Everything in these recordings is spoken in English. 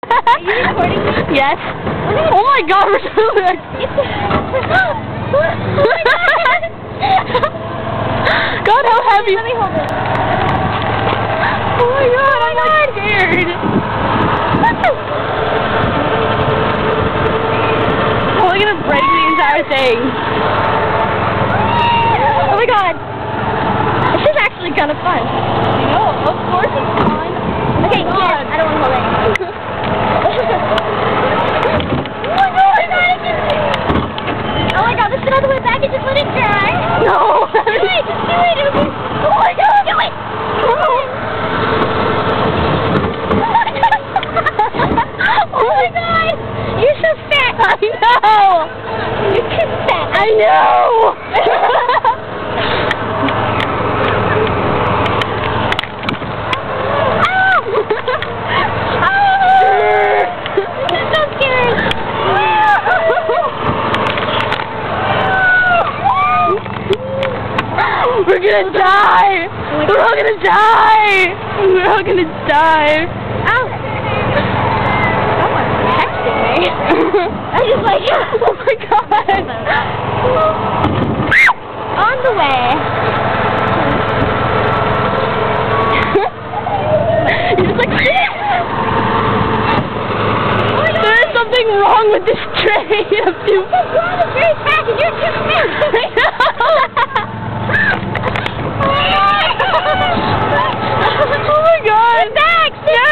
Are you recording me? Yes. Okay. Oh my god, we're so good. God, how heavy. Let me hold it. Oh my god, I'm like scared. Oh, we're gonna break the entire thing. Oh my god. This is actually kind of fun. No, of course it's fun. Okay, oh yes, I don't want to hold it anymore. Oh my god, let's get all the way back and just let it dry. No. Do it. Oh my god. Do it. Oh my god. You're so fat. I know. You're too fat. I know. We're gonna die! We're all gonna die! We're all gonna die! Ow! Someone's texting me. I just like, oh my god! On the way. You're just like, there is something wrong with this train of you. What's wrong with very fast and you're too fast? Oh my god! Back! No!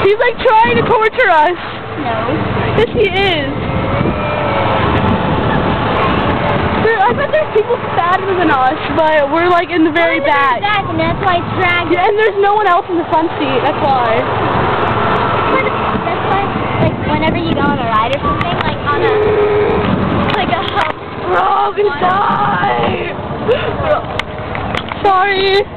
He's like trying to torture us. No. Yes, he is. I bet there's people fatter than us, but we're like in the very back. And that's why it's dragged. Yeah, and there's no one else in the front seat. That's why. That's why, like, whenever you go on a ride or something, like on a, like a hub. We're all gonna die. Sorry.